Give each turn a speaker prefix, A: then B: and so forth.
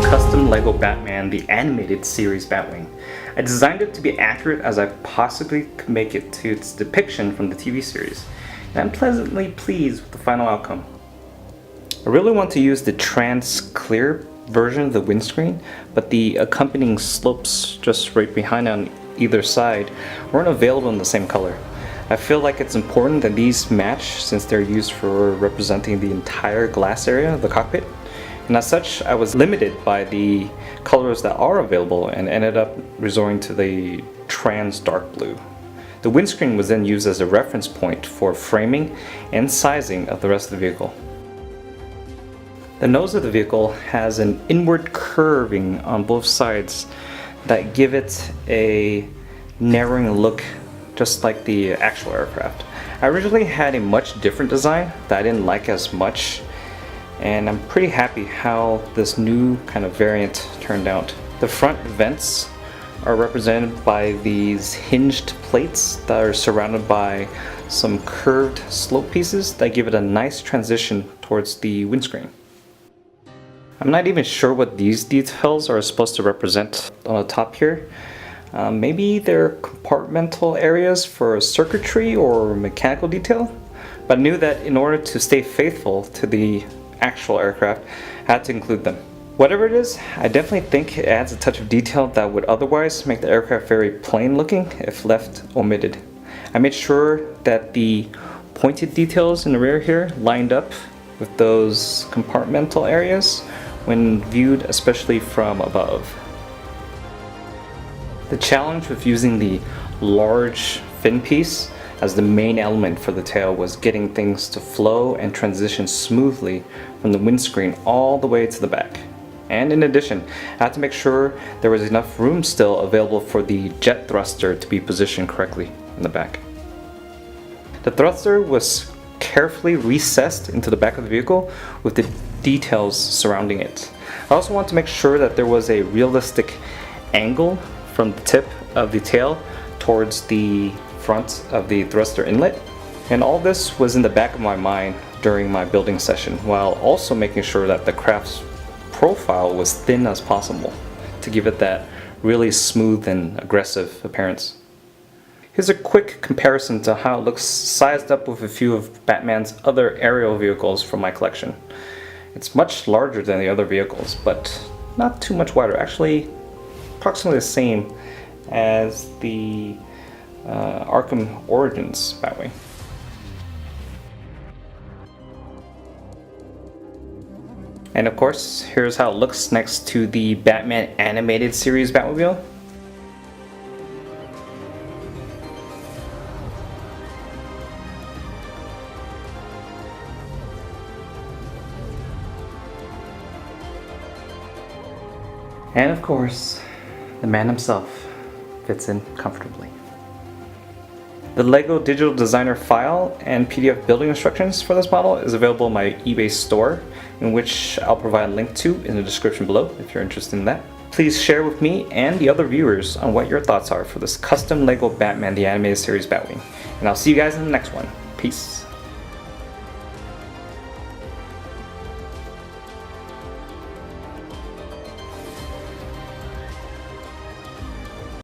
A: custom LEGO Batman the Animated Series Batwing. I designed it to be accurate as I possibly could make it to its depiction from the TV series, and I'm pleasantly pleased with the final outcome. I really want to use the trans clear version of the windscreen, but the accompanying slopes just right behind on either side weren't available in the same color. I feel like it's important that these match since they're used for representing the entire glass area of the cockpit. And as such, I was limited by the colors that are available and ended up resorting to the trans dark blue. The windscreen was then used as a reference point for framing and sizing of the rest of the vehicle. The nose of the vehicle has an inward curving on both sides that give it a narrowing look just like the actual aircraft. I originally had a much different design that I didn't like as much, and I'm pretty happy how this new kind of variant turned out. The front vents are represented by these hinged plates that are surrounded by some curved slope pieces that give it a nice transition towards the windscreen. I'm not even sure what these details are supposed to represent on the top here. Maybe they're compartmental areas for circuitry or mechanical detail, but I knew that in order to stay faithful to the actual aircraft, I had to include them. Whatever it is, I definitely think it adds a touch of detail that would otherwise make the aircraft very plain looking if left omitted. I made sure that the pointed details in the rear here lined up with those compartmental areas when viewed, especially from above. The challenge with using the large fin piece as the main element for the tail was getting things to flow and transition smoothly from the windscreen all the way to the back. And in addition, I had to make sure there was enough room still available for the jet thruster to be positioned correctly in the back. The thruster was carefully recessed into the back of the vehicle with the details surrounding it. I also want to make sure that there was a realistic angle from the tip of the tail towards the front of the thruster inlet, and all this was in the back of my mind during my building session, while also making sure that the craft's profile was thin as possible to give it that really smooth and aggressive appearance. Here's a quick comparison to how it looks sized up with a few of Batman's other aerial vehicles from my collection. It's much larger than the other vehicles, but not too much wider, actually approximately the same as the Arkham Origins Batwing. And of course, here's how it looks next to the Batman Animated Series Batmobile. And of course, the man himself fits in comfortably. The LEGO Digital Designer file and PDF building instructions for this model is available in my eBay store, in which I'll provide a link to in the description below if you're interested in that. Please share with me and the other viewers on what your thoughts are for this custom LEGO Batman the Animated Series Batwing. And I'll see you guys in the next one. Peace.